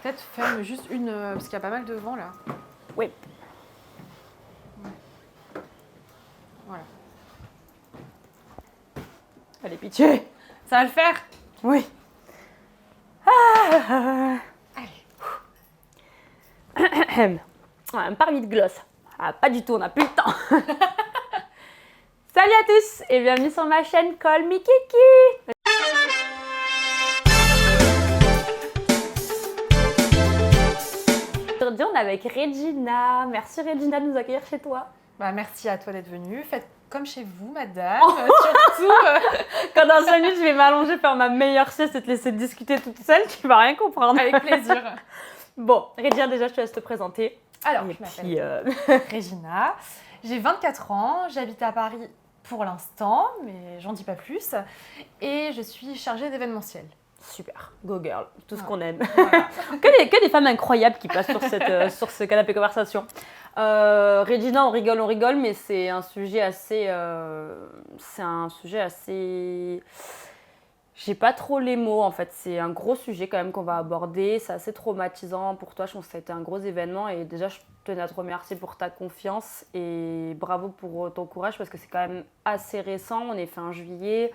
Peut-être ferme juste une, parce qu'il y a pas mal de vent là. Oui. Voilà. Allez, pitié. Ça va le faire? Oui. Allez. On a même pas remis de gloss. Ah, pas du tout, on n'a plus le temps. Salut à tous et bienvenue sur ma chaîne Call Me Kiki. Aujourd'hui, on est avec Regina. Merci Regina de nous accueillir chez toi. Bah, merci à toi d'être venue. Faites comme chez vous, madame. Surtout. Quand dans 5 minutes, je vais m'allonger faire ma meilleure sieste et te laisser discuter toute seule, tu vas rien comprendre. Avec plaisir. Bon, Regina, déjà, je te laisse te présenter. Alors, Et je m'appelle puis, Regina. J'ai 24 ans. J'habite à Paris pour l'instant, mais j'en dis pas plus. Et je suis chargée d'événementiel. super, go girl, tout ce Ouais. qu'on aime. Voilà. que des femmes incroyables qui passent sur ce canapé conversation. Regina, on rigole, mais c'est un sujet assez... J'ai pas trop les mots en fait, c'est un gros sujet quand même qu'on va aborder, c'est assez traumatisant pour toi, je pense que ça a été un gros événement et déjà je tenais à te remercier pour ta confiance et bravo pour ton courage parce que c'est quand même assez récent, on est fin juillet,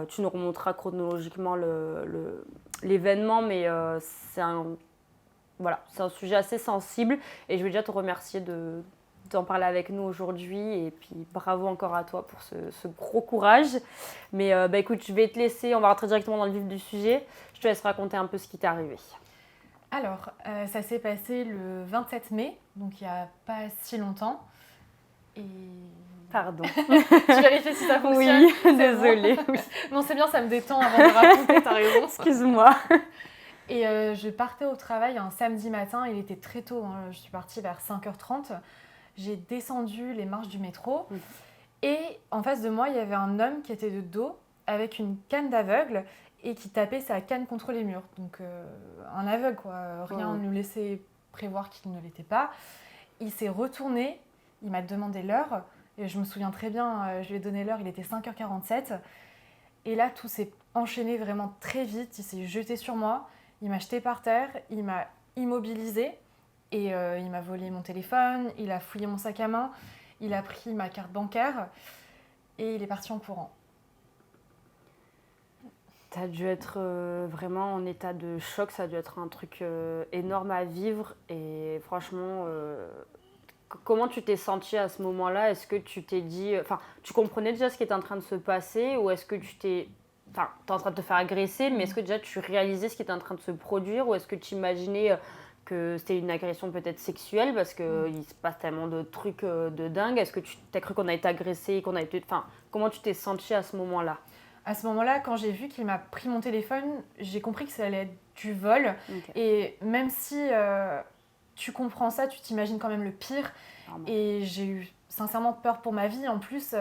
tu nous remonteras chronologiquement l'événement mais c'est un sujet assez sensible et je veux déjà te remercier d'en parler avec nous aujourd'hui et puis bravo encore à toi pour ce gros courage. Mais écoute, je vais te laisser, on va rentrer directement dans le vif du sujet. Je te laisse raconter un peu ce qui t'est arrivé. Alors, ça s'est passé le 27 mai, donc il n'y a pas si longtemps. Et... Pardon. Tu vérifies si ça fonctionne? Oui, C'est désolée. bon. Oui. Non, c'est bien, ça me détend avant de raconter, t'as raison. Excuse-moi. Et je partais au travail un samedi matin, il était très tôt, hein, je suis partie vers 5h30. J'ai descendu les marches du métro et en face de moi, il y avait un homme qui était de dos avec une canne d'aveugle et qui tapait sa canne contre les murs. Donc un aveugle, quoi. Rien ne nous laissait prévoir qu'il ne l'était pas. Il s'est retourné, il m'a demandé l'heure. Et je me souviens très bien, je lui ai donné l'heure, il était 5h47. Et là, tout s'est enchaîné vraiment très vite. Il s'est jeté sur moi, il m'a jeté par terre, il m'a immobilisée. Et il m'a volé mon téléphone, il a fouillé mon sac à main, il a pris ma carte bancaire et il est parti en courant. T'as dû être vraiment en état de choc, ça a dû être un truc énorme à vivre et franchement, comment tu t'es sentie à ce moment-là? Est-ce que tu t'es dit, enfin, tu comprenais déjà ce qui était en train de se passer ou est-ce que t'es en train de te faire agresser, mais est-ce que déjà tu réalisais ce qui était en train de se produire ou est-ce que tu imaginais que c'était une agression peut-être sexuelle parce qu'il se passe tellement de trucs de dingue. Est-ce que tu t'as cru qu'on a été agressé, qu'on a été... Enfin, comment tu t'es sentie à ce moment-là? À ce moment-là, quand j'ai vu qu'il m'a pris mon téléphone, j'ai compris que ça allait être du vol. Okay. Et même si tu comprends ça, tu t'imagines quand même le pire. Vraiment. Et j'ai eu sincèrement peur pour ma vie. En plus,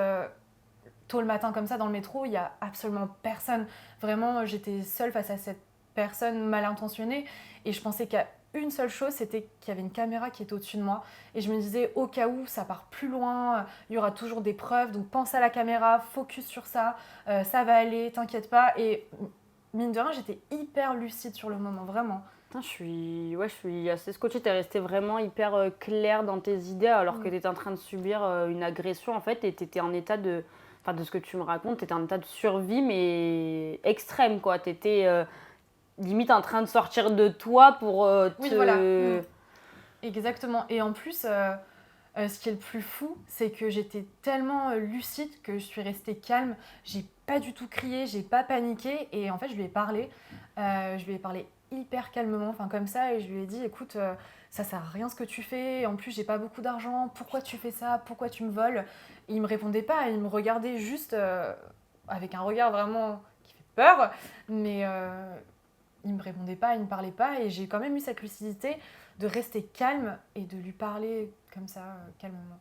tôt le matin comme ça dans le métro, il n'y a absolument personne. Vraiment, j'étais seule face à cette personne mal intentionnée. Et je pensais qu'à une seule chose, c'était qu'il y avait une caméra qui était au-dessus de moi. Et je me disais, au cas où ça part plus loin, il y aura toujours des preuves. Donc pense à la caméra, focus sur ça, ça va aller, t'inquiète pas. Et mine de rien, j'étais hyper lucide sur le moment, vraiment. Putain, je suis assez scotchée. T'es restée vraiment hyper claire dans tes idées alors que t'étais en train de subir une agression en fait et t'étais en état de... Enfin, de ce que tu me racontes, t'étais en état de survie mais extrême quoi. T'étais... limite en train de sortir de toi pour te... Oui, voilà. Exactement. Et en plus, ce qui est le plus fou, c'est que j'étais tellement lucide que je suis restée calme. J'ai pas du tout crié, j'ai pas paniqué. Et en fait, je lui ai parlé. Je lui ai parlé hyper calmement, enfin comme ça. Et je lui ai dit, écoute, ça sert à rien ce que tu fais. En plus, j'ai pas beaucoup d'argent. Pourquoi tu fais ça? Pourquoi tu me voles? Et il me répondait pas. Il me regardait juste avec un regard vraiment qui fait peur. Mais... il me répondait pas, il me parlait pas et j'ai quand même eu cette lucidité de rester calme et de lui parler comme ça, calmement.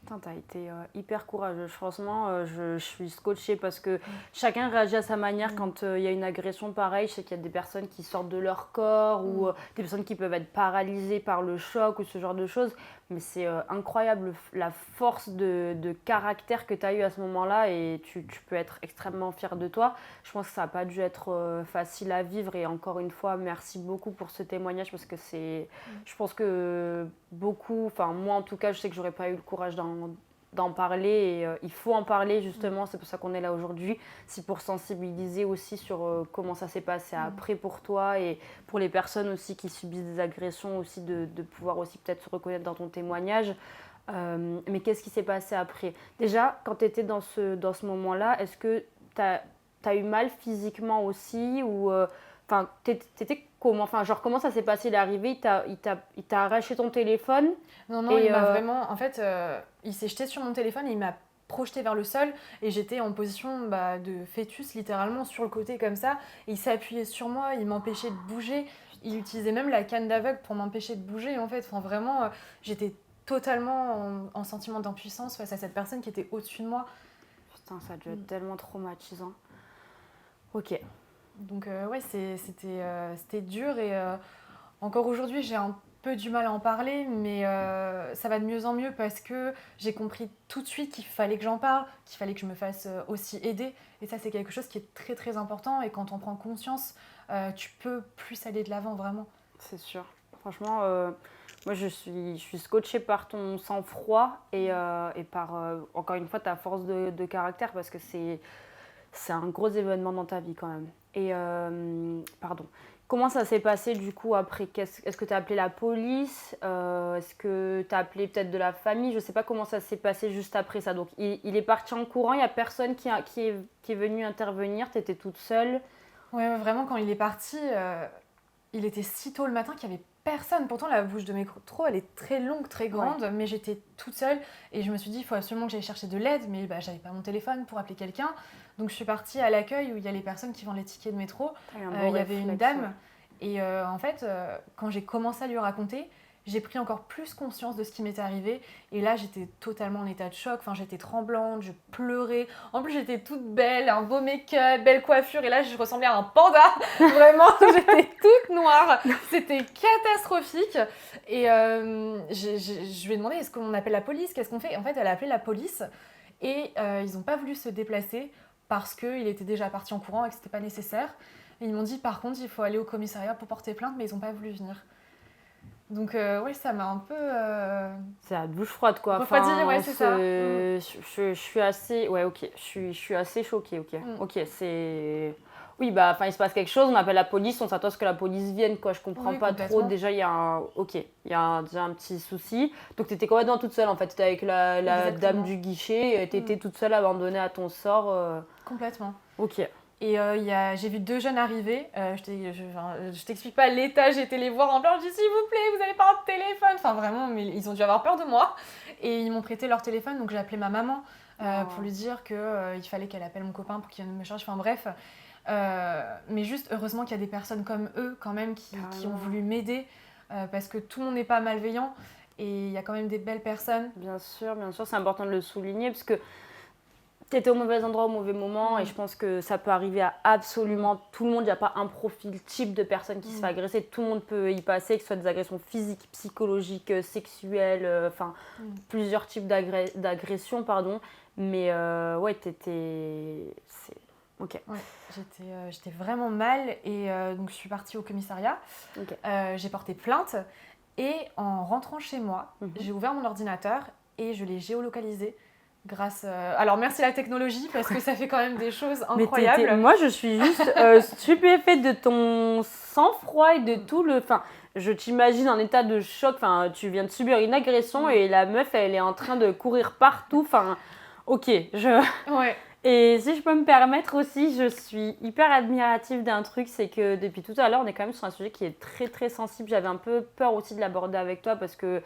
Putain, t'as été hyper courageuse. Franchement, je suis scotchée parce que chacun réagit à sa manière quand il y a une agression pareille. Je sais qu'il y a des personnes qui sortent de leur corps ou des personnes qui peuvent être paralysées par le choc ou ce genre de choses. Mais c'est incroyable la force de caractère que tu as eu à ce moment-là et tu peux être extrêmement fière de toi. Je pense que ça n'a pas dû être facile à vivre et encore une fois, merci beaucoup pour ce témoignage parce que je pense que beaucoup, enfin moi en tout cas, je sais que j'aurais pas eu le courage d'en parler et il faut en parler justement, c'est pour ça qu'on est là aujourd'hui, c'est pour sensibiliser aussi sur comment ça s'est passé après pour toi et pour les personnes aussi qui subissent des agressions aussi de pouvoir aussi peut-être se reconnaître dans ton témoignage. Mais qu'est-ce qui s'est passé après? Déjà, quand tu étais dans ce moment-là, est-ce que tu as eu mal physiquement aussi ou enfin, t'étais comment? Enfin, genre, comment ça s'est passé? Il est arrivé, il t'a arraché ton téléphone? Non, il m'a vraiment... En fait, il s'est jeté sur mon téléphone et il m'a projeté vers le sol et j'étais en position de fœtus, littéralement, sur le côté comme ça. Et il s'est appuyé sur moi, il m'empêchait de bouger. Il utilisait même la canne d'aveugle pour m'empêcher de bouger, en fait. Enfin, vraiment, j'étais totalement en sentiment d'impuissance face à cette personne qui était au-dessus de moi. Putain, ça a dû être tellement traumatisant. Ok. Donc ouais, c'était dur et encore aujourd'hui j'ai un peu du mal à en parler, mais ça va de mieux en mieux parce que j'ai compris tout de suite qu'il fallait que j'en parle, qu'il fallait que je me fasse aussi aider et ça c'est quelque chose qui est très très important et quand on prend conscience, tu peux plus aller de l'avant vraiment. C'est sûr. Franchement, moi je suis scotchée par ton sang-froid et par, encore une fois, ta force de caractère parce que c'est un gros événement dans ta vie quand même. Et pardon. Comment ça s'est passé du coup après? Est-ce que tu as appelé la police? Est-ce que tu as appelé peut-être de la famille? Je ne sais pas comment ça s'est passé juste après ça. Donc il est parti en courant, il n'y a personne qui est venu intervenir, tu étais toute seule? Ouais, vraiment quand il est parti, il était si tôt le matin qu'il n'y avait personne. Pourtant, la bouche de métro, elle est très longue, très grande, mais j'étais toute seule et je me suis dit, il faut absolument que j'aille chercher de l'aide, mais j'avais pas mon téléphone pour appeler quelqu'un. Donc, je suis partie à l'accueil où il y a les personnes qui vendent les tickets de métro. Il y avait une dame et en fait, quand j'ai commencé à lui raconter, j'ai pris encore plus conscience de ce qui m'était arrivé. Et là, j'étais totalement en état de choc. Enfin, j'étais tremblante, je pleurais. En plus, j'étais toute belle, un beau make-up, belle coiffure. Et là, je ressemblais à un panda. Vraiment, j'étais toute noire. C'était catastrophique. Et je lui ai demandé, est-ce qu'on appelle la police? Qu'est-ce qu'on fait? En fait, elle a appelé la police. Et ils n'ont pas voulu se déplacer parce qu'il était déjà parti en courant et que ce n'était pas nécessaire. Et ils m'ont dit, par contre, il faut aller au commissariat pour porter plainte. Mais ils n'ont pas voulu venir. Donc oui, ça m'a un peu... C'est la douche froide quoi. Refroidi, ouais, c'est ça. Je suis assez... Ouais, ok. Je suis assez choquée, ok. Ok, c'est... Oui, bah, il se passe quelque chose, on appelle la police, on s'attend à ce que la police vienne, quoi. Je comprends pas trop. Déjà, il y a un... Ok, il y a déjà un petit souci. Donc, t'étais complètement toute seule, en fait. T'étais avec la dame du guichet, t'étais toute seule abandonnée à ton sort. Complètement. Ok. Et j'ai vu 2 jeunes arriver. Je t'explique pas l'état, j'ai été les voir en blanc. Je dis s'il vous plaît, vous n'avez pas un téléphone. Enfin vraiment, mais ils ont dû avoir peur de moi. Et ils m'ont prêté leur téléphone, donc j'ai appelé ma maman pour lui dire qu'il fallait qu'elle appelle mon copain pour qu'il vienne me chercher. Enfin bref. Mais juste heureusement qu'il y a des personnes comme eux quand même qui ont voulu m'aider parce que tout le monde n'est pas malveillant et il y a quand même des belles personnes. Bien sûr, c'est important de le souligner parce que t'étais au mauvais endroit au mauvais moment et je pense que ça peut arriver à absolument tout le monde. Il n'y a pas un profil type de personne qui se fait agresser. Tout le monde peut y passer, que ce soit des agressions physiques, psychologiques, sexuelles, plusieurs types d'agressions, pardon. Mais ouais, Ok. Ouais, j'étais vraiment mal et donc je suis partie au commissariat. Okay. J'ai porté plainte et en rentrant chez moi, j'ai ouvert mon ordinateur et je l'ai géolocalisé. Grâce alors merci la technologie parce que ça fait quand même des choses incroyables. Mais moi je suis juste stupéfaite de ton sang-froid et de tout le... Enfin, je t'imagine en état de choc, enfin, tu viens de subir une agression et la meuf elle est en train de courir partout, enfin, ok, Ouais. Et si je peux me permettre aussi, je suis hyper admirative d'un truc, c'est que depuis tout à l'heure on est quand même sur un sujet qui est très très sensible. J'avais un peu peur aussi de l'aborder avec toi parce que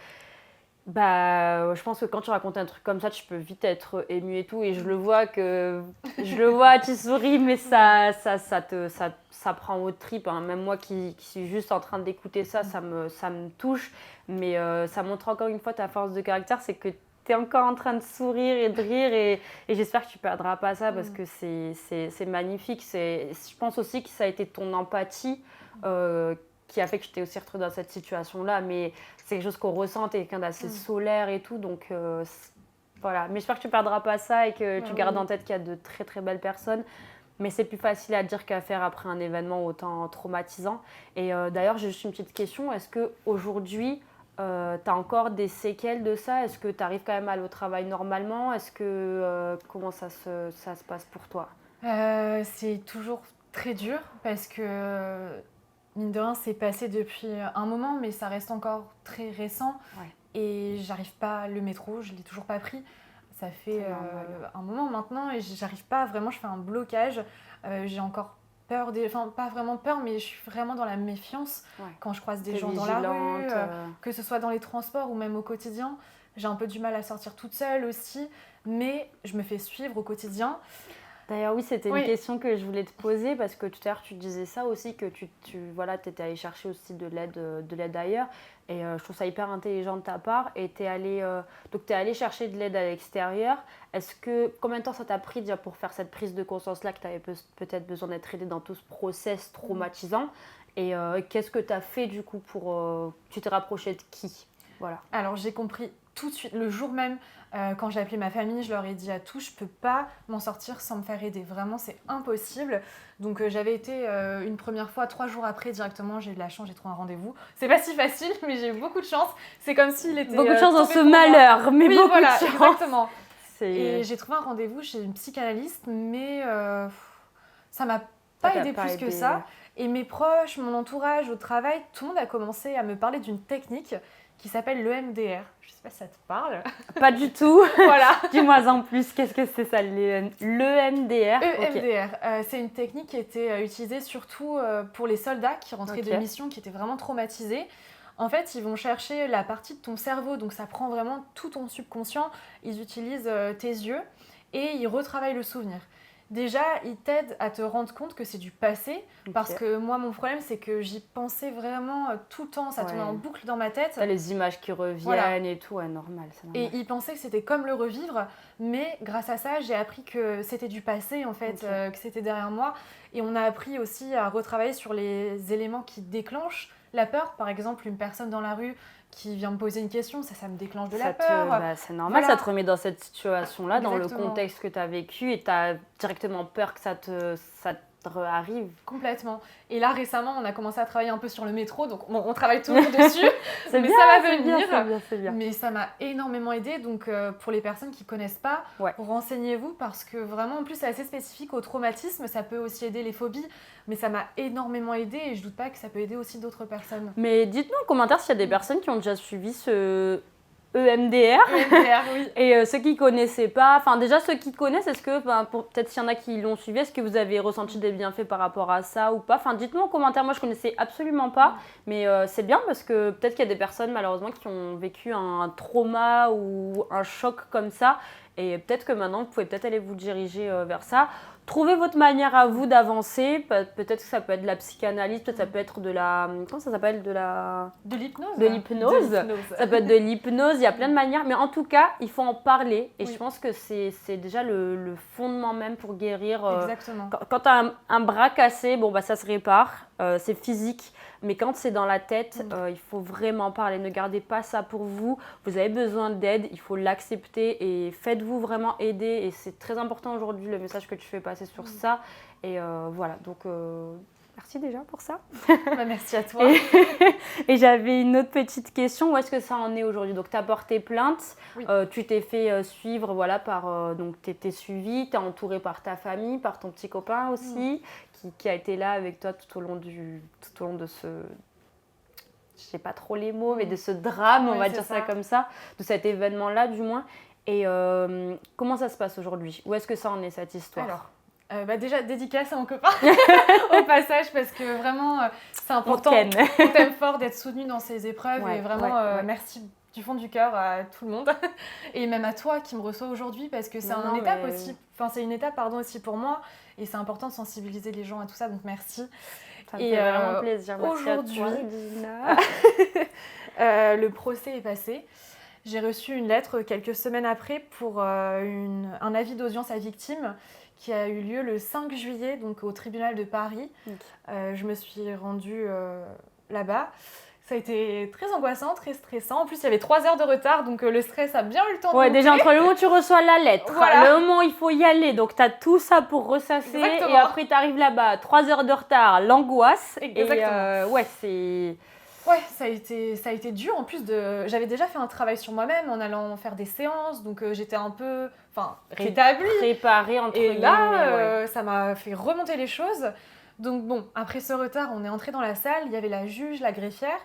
je pense que quand tu racontes un truc comme ça, tu peux vite être ému et tout. Et je le vois, tu souris, mais ça prend aux tripes. Hein. Même moi qui suis juste en train d'écouter ça, ça me touche. Mais ça montre encore une fois ta force de caractère, c'est que tu es encore en train de sourire et de rire et j'espère que tu ne perdras pas ça parce que c'est magnifique. Je pense aussi que ça a été ton empathie qui a fait que je t'ai aussi retrouvée dans cette situation-là, mais c'est quelque chose qu'on ressent, tu es quelqu'un d'assez solaire et tout, donc voilà. Mais j'espère que tu ne perdras pas ça et que tu gardes en tête qu'il y a de très très belles personnes. Mais c'est plus facile à dire qu'à faire après un événement autant traumatisant. Et d'ailleurs, j'ai juste une petite question. Est-ce qu'aujourd'hui, tu as encore des séquelles de ça? Est-ce que tu arrives quand même à aller au travail normalement? Comment ça se passe pour toi? C'est toujours très dur parce que, mine de rien, c'est passé depuis un moment, mais ça reste encore très récent. Ouais. Et j'arrive pas, le métro, je l'ai toujours pas pris. Ça fait un moment maintenant et j'arrive pas, vraiment, je fais un blocage. J'ai encore peur, enfin pas vraiment peur, mais je suis vraiment dans la méfiance quand je croise des gens dans la rue, que ce soit dans les transports ou même au quotidien. J'ai un peu du mal à sortir toute seule aussi, mais je me fais suivre au quotidien. D'ailleurs, oui, c'était une question que je voulais te poser parce que tout à l'heure, tu disais ça aussi, que tu étais allée chercher aussi de l'aide ailleurs. Et je trouve ça hyper intelligent de ta part. Et tu es allée chercher de l'aide à l'extérieur. Combien de temps ça t'a pris déjà pour faire cette prise de conscience-là, que tu avais peut-être besoin d'être aidée dans tout ce process traumatisant? Et qu'est-ce que tu as fait du coup pour... tu t'es rapprochée de qui? Voilà. Alors, j'ai compris tout de suite, le jour même, quand j'ai appelé ma famille, je leur ai dit à tous, je peux pas m'en sortir sans me faire aider. Vraiment, c'est impossible. Donc, j'avais été une première fois, 3 jours après, directement, j'ai eu de la chance, j'ai trouvé un rendez-vous. C'est pas si facile, mais j'ai eu beaucoup de chance. C'est comme s'il était beaucoup de chance dans ce malheur, mais beaucoup de chance. Exactement. Et j'ai trouvé un rendez-vous chez une psychanalyste, mais ça m'a pas aidé plus que ça. Et mes proches, mon entourage au travail, tout le monde a commencé à me parler d'une technique qui s'appelle l'EMDR. Je sais pas si ça te parle. Pas du tout. Voilà. Dis-moi en plus, qu'est-ce que c'est ça, l'EMDR? EMDR, c'est une technique qui était utilisée surtout pour les soldats qui rentraient de mission, qui étaient vraiment traumatisés. En fait, ils vont chercher la partie de ton cerveau, donc ça prend vraiment tout ton subconscient. Ils utilisent tes yeux et ils retravaillent le souvenir. Déjà, ils t'aident à te rendre compte que c'est du passé, parce que moi, mon problème, c'est que j'y pensais vraiment tout le temps, ça tournait en boucle dans ma tête. T'as les images qui reviennent et tout, normal, c'est normal. Et ils pensaient que c'était comme le revivre, mais grâce à ça, j'ai appris que c'était du passé, en fait, que c'était derrière moi. Et on a appris aussi à retravailler sur les éléments qui déclenchent la peur. Par exemple, une personne dans la rue qui vient me poser une question, ça me déclenche de la peur. C'est normal, ça te remet dans cette situation-là, dans le contexte que tu as vécu et tu as directement peur que ça te arrive. Complètement. Et là, récemment, on a commencé à travailler un peu sur le métro, donc on travaille toujours dessus, mais bien, ça va venir. C'est bien. Mais ça m'a énormément aidée, donc pour les personnes qui ne connaissent pas, renseignez-vous, parce que vraiment, en plus, c'est assez spécifique au traumatisme, ça peut aussi aider les phobies, mais ça m'a énormément aidée et je doute pas que ça peut aider aussi d'autres personnes. Mais dites-nous en commentaire s'il y a des personnes qui ont déjà suivi ce EMDR, oui. Et ceux qui ne connaissaient pas, enfin déjà ceux qui connaissent, est-ce que, peut-être s'il y en a qui l'ont suivi, est-ce que vous avez ressenti des bienfaits par rapport à ça ou pas? Enfin dites-nous en commentaire, moi je ne connaissais absolument pas, mais c'est bien parce que peut-être qu'il y a des personnes malheureusement qui ont vécu un trauma ou un choc comme ça, et peut-être que maintenant vous pouvez peut-être aller vous diriger vers ça. Trouvez votre manière à vous d'avancer. Peut-être que ça peut être de la psychanalyse, peut-être ça peut être de la... Comment ça s'appelle? De l'hypnose. De l'hypnose. Ça peut être de l'hypnose, il y a plein de manières. Mais en tout cas, il faut en parler. Et je pense que c'est déjà le fondement même pour guérir. Exactement. Quand tu as un bras cassé, ça se répare. C'est physique. Mais quand c'est dans la tête, il faut vraiment parler. Ne gardez pas ça pour vous. Vous avez besoin d'aide, il faut l'accepter et faites-vous vraiment aider. Et c'est très important aujourd'hui, le message que tu fais passer sur ça. Et voilà, donc merci déjà pour ça. Merci à toi. Et j'avais une autre petite question. Où est-ce que ça en est aujourd'hui? Donc, tu as porté plainte, tu t'es fait suivre, donc tu étais suivie, tu es entourée par ta famille, par ton petit copain aussi, qui a été là avec toi tout au long de ce... Je sais pas trop les mots, mais de ce drame, on va dire ça comme ça, de cet événement-là du moins. Et comment ça se passe aujourd'hui? Où est-ce que ça en est, cette histoire? Alors, déjà, dédicace à mon copain au passage, parce que vraiment, c'est important. On t'aime fort d'être soutenu dans ces épreuves. Et vraiment, merci du fond du cœur à tout le monde. Et même à toi qui me reçoit aujourd'hui, parce que c'est une étape aussi pour moi. Et c'est important de sensibiliser les gens à tout ça, donc merci. Ça me fait vraiment plaisir. Aujourd'hui, le procès est passé. j'ai reçu une lettre quelques semaines après pour un avis d'audience à victime qui a eu lieu le 5 juillet, donc au tribunal de Paris. Je me suis rendue là-bas. Ça a été très angoissant, très stressant. En plus, il y avait 3 heures de retard, donc le stress a bien eu le temps de monter. Déjà entre le moment où tu reçois la lettre, le moment où il faut y aller, donc tu as tout ça pour ressasser. Exactement. Et après tu arrives là-bas, 3 heures de retard, l'angoisse. Exactement. Et c'est... Ouais, ça a été dur. En plus, j'avais déjà fait un travail sur moi-même en allant faire des séances, donc j'étais un peu rétablie. Préparée entre guillemets. Et là, ça m'a fait remonter les choses. Donc bon, après ce retard, on est entré dans la salle, il y avait la juge, la greffière,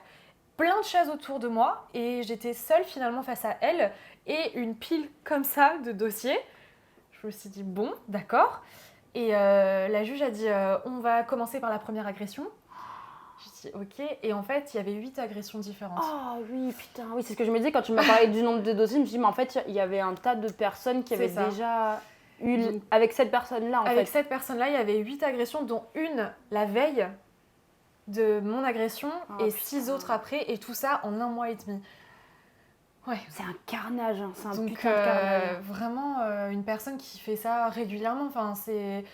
plein de chaises autour de moi et j'étais seule finalement face à elle et une pile comme ça de dossiers. Je me suis dit bon, d'accord. Et la juge a dit on va commencer par la première agression. Je dis ok, et en fait il y avait 8 agressions différentes. Oh oui, putain, oui, c'est ce que je me disais quand tu m'as parlé du nombre de dossiers. Je me dis mais en fait il y avait un tas de personnes qui avaient déjà... avec cette personne-là, Avec cette personne-là, il y avait 8 agressions, dont une la veille de mon agression et 6 autres après, et tout ça en 1 mois et demi. Ouais. C'est un carnage, hein. C'est un putain de carnage. Vraiment, une personne qui fait ça régulièrement, enfin, c'est...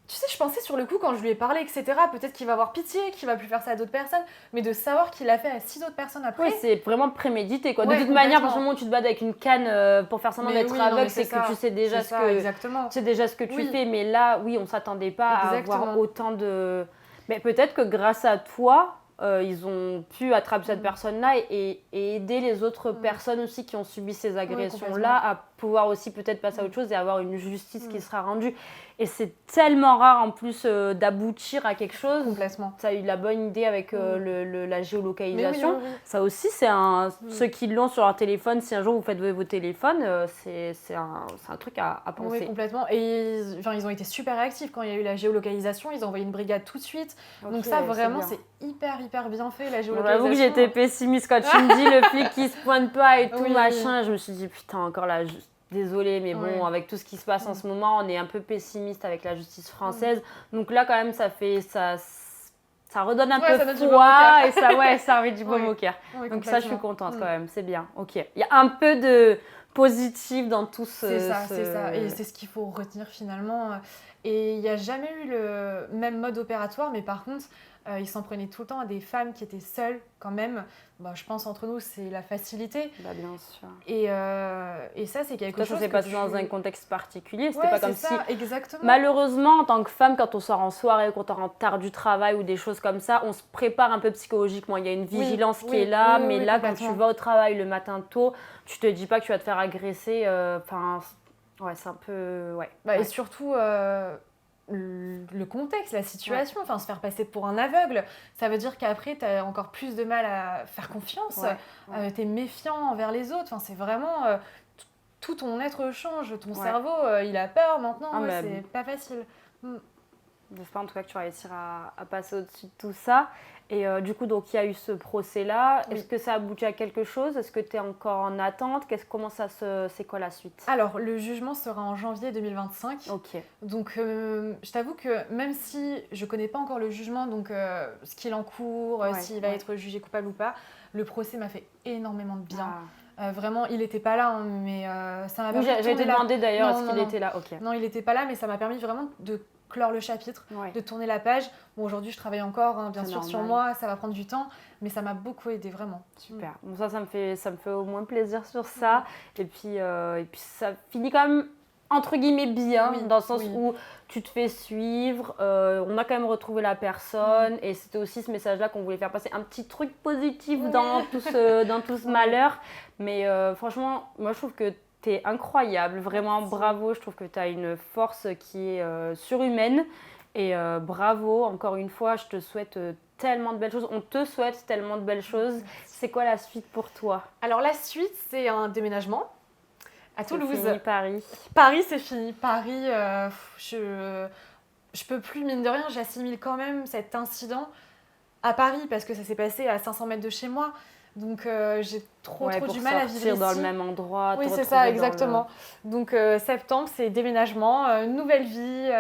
Tu sais, je pensais sur le coup, quand je lui ai parlé, etc., peut-être qu'il va avoir pitié, qu'il va plus faire ça à d'autres personnes, mais de savoir qu'il l'a fait à 6 autres personnes après... Oui, c'est vraiment prémédité, quoi. Ouais, de toute manière, à partir du moment où tu te bats avec une canne pour faire semblant d'être aveugle, c'est que tu sais déjà ce que tu fais. Mais là, oui, on ne s'attendait pas à avoir autant de... Mais peut-être que grâce à toi, ils ont pu attraper cette personne-là et aider les autres personnes aussi qui ont subi ces agressions-là à pouvoir aussi peut-être passer à autre chose et avoir une justice qui sera rendue. Et c'est tellement rare en plus d'aboutir à quelque chose. Complètement. Tu as eu la bonne idée avec la géolocalisation. Oui. Ça aussi, c'est ceux qui l'ont sur leur téléphone, si un jour vous faites vos téléphones, c'est un truc à penser. Oui, complètement. Et ils ont été super réactifs quand il y a eu la géolocalisation. Ils ont envoyé une brigade tout de suite. Okay, donc ça, vraiment, c'est hyper bien fait, la géolocalisation. J'avoue que j'étais pessimiste quand tu me dis le flic qui se pointe pas et tout, machin. Je me suis dit, putain, encore là... Désolée, mais bon, avec tout ce qui se passe en ce moment, on est un peu pessimiste avec la justice française. Donc là, quand même, ça redonne un peu foi et ça remet du baume au cœur. Donc ça, je suis contente quand même, c'est bien. Ok, il y a un peu de positif dans tout ce... C'est ça. Et c'est ce qu'il faut retenir finalement. Et il n'y a jamais eu le même mode opératoire, mais par contre, ils s'en prenaient tout le temps à des femmes qui étaient seules quand même. Bah, je pense entre nous, c'est la facilité. Bah, bien sûr. Et ça, c'est quelque chose ça s'est passé dans un contexte particulier. C'était pas comme si... Exactement. Malheureusement, en tant que femme, quand on sort en soirée, quand on rentre tard du travail ou des choses comme ça, on se prépare un peu psychologiquement. Il y a une vigilance qui est là, mais là, quand tu vas au travail le matin tôt, tu te dis pas que tu vas te faire agresser. C'est un peu... Et surtout... le contexte, la situation, se faire passer pour un aveugle, ça veut dire qu'après, tu as encore plus de mal à faire confiance, tu es méfiant envers les autres, c'est vraiment... tout ton être change, ton cerveau, il a peur maintenant, c'est pas facile. J'espère en tout cas que tu vas réussir à passer au-dessus de tout ça. Et du coup, donc il y a eu ce procès-là. Est-ce que ça aboutit à quelque chose? Est-ce que tu es encore en attente? C'est quoi la suite? Alors, le jugement sera en janvier 2025. Ok. Donc, je t'avoue que même si je ne connais pas encore le jugement, donc ce qu'il encourt, s'il va être jugé coupable ou pas, le procès m'a fait énormément de bien. Vraiment, il n'était pas là, mais ça m'a permis de J'ai été demandé d'ailleurs, est-ce qu'il était là? Ok. Non, il n'était pas là, mais ça m'a permis vraiment de clore le chapitre, de tourner la page. Bon, aujourd'hui, je travaille encore, bien sûr, sur moi, ça va prendre du temps, mais ça m'a beaucoup aidé, vraiment. Super. Bon, ça me fait au moins plaisir sur ça. Et puis ça finit quand même, entre guillemets, bien, dans le sens où tu te fais suivre, on a quand même retrouvé la personne, et c'était aussi ce message-là qu'on voulait faire passer, un petit truc positif dans tout ce malheur. Mais franchement, moi, je trouve que t'es incroyable, vraiment bravo, je trouve que tu as une force qui est surhumaine et bravo, encore une fois, je te souhaite tellement de belles choses, on te souhaite tellement de belles choses. C'est quoi la suite pour toi? Alors la suite, c'est un déménagement à Toulouse. C'est fini, Paris. Paris, c'est fini. Paris, je peux plus, mine de rien, j'assimile quand même cet incident à Paris parce que ça s'est passé à 500 mètres de chez moi. Donc j'ai trop pour du mal à vivre ici. dans le même endroit. Oui, c'est ça, exactement. Donc septembre, c'est déménagement, nouvelle vie,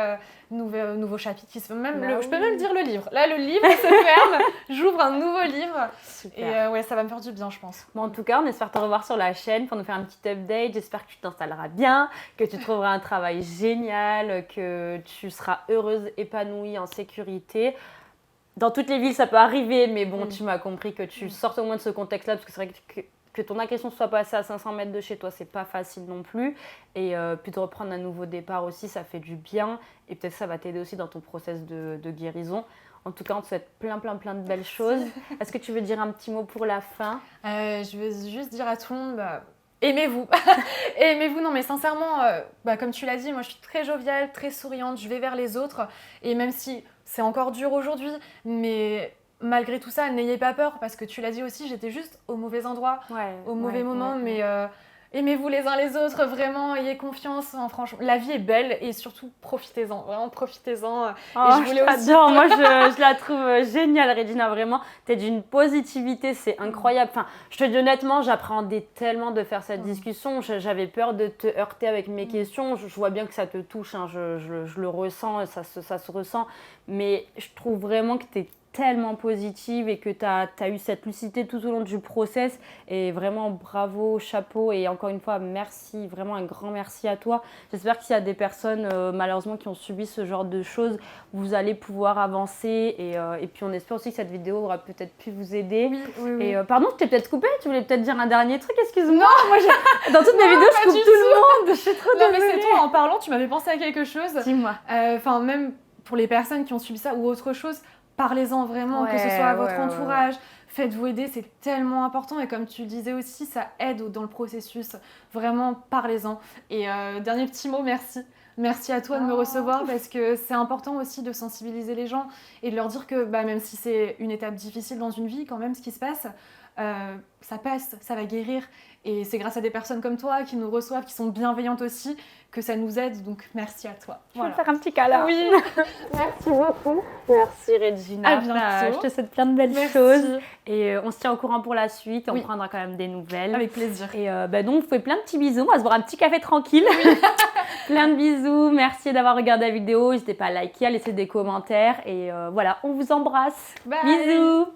nouveau chapitre qui se fait. Je peux même dire le livre. Là, le livre se ferme, j'ouvre un nouveau livre. Super. Et ouais, ça va me faire du bien, je pense. Bon, en tout cas, on espère te revoir sur la chaîne pour nous faire un petit update. J'espère que tu t'installeras bien, que tu trouveras un travail génial, que tu seras heureuse, épanouie, en sécurité. Dans toutes les villes, ça peut arriver, mais bon, tu m'as compris que tu sortes au moins de ce contexte-là, parce que c'est vrai que ton agression soit passée à 500 mètres de chez toi, c'est pas facile non plus. Et puis de reprendre un nouveau départ aussi, ça fait du bien. Et peut-être que ça va t'aider aussi dans ton process de guérison. En tout cas, on te souhaite plein de belles choses. Est-ce que tu veux dire un petit mot pour la fin? Je veux juste dire à tout le monde... aimez-vous. Aimez-vous, non mais sincèrement, comme tu l'as dit, moi je suis très joviale, très souriante, je vais vers les autres. Et même si c'est encore dur aujourd'hui, mais malgré tout ça, n'ayez pas peur parce que tu l'as dit aussi, j'étais juste au mauvais endroit, au mauvais moment. Mais aimez-vous les uns les autres, vraiment, ayez confiance. Franchement, la vie est belle et surtout profitez-en, vraiment profitez-en. Oh, et je voulais aussi... Moi je la trouve géniale, Regina, vraiment. T'es d'une positivité, c'est incroyable. Enfin, je te dis honnêtement, j'appréhendais tellement de faire cette discussion. J'avais peur de te heurter avec mes questions. Je vois bien que ça te touche, hein. Je le ressens, ça se ressent. Mais je trouve vraiment que t'es tellement positive et que tu as eu cette lucidité tout au long du process et vraiment bravo, chapeau et encore une fois merci, vraiment un grand merci à toi. J'espère qu'il y a des personnes malheureusement qui ont subi ce genre de choses, vous allez pouvoir avancer et puis on espère aussi que cette vidéo aura peut-être pu vous aider. Oui. Et pardon, je t'ai peut-être coupé, tu voulais peut-être dire un dernier truc, excuse-moi. Non, moi dans toutes mes vidéos je coupe tout le monde, je suis trop désolée. Non mais c'est toi, en parlant tu m'avais pensé à quelque chose. Dis-moi. Enfin même pour les personnes qui ont subi ça ou autre chose, parlez-en vraiment, que ce soit à votre entourage. Faites-vous aider, c'est tellement important. Et comme tu le disais aussi, ça aide dans le processus. Vraiment, parlez-en. Et dernier petit mot, merci. Merci à toi de me recevoir parce que c'est important aussi de sensibiliser les gens et de leur dire que même si c'est une étape difficile dans une vie, quand même, ce qui se passe, ça passe, ça va guérir. Et c'est grâce à des personnes comme toi qui nous reçoivent, qui sont bienveillantes aussi, que ça nous aide. Donc, merci à toi. Je vais faire un petit câlin. Oui. Merci beaucoup. Merci Regina. À bientôt. Je te souhaite plein de belles choses. Et on se tient au courant pour la suite. On prendra quand même des nouvelles. Avec plaisir. Et donc, vous faites plein de petits bisous. On va se boire un petit café tranquille. Oui. Plein de bisous. Merci d'avoir regardé la vidéo. N'hésitez pas à liker, à laisser des commentaires. Et voilà, on vous embrasse. Bye. Bisous.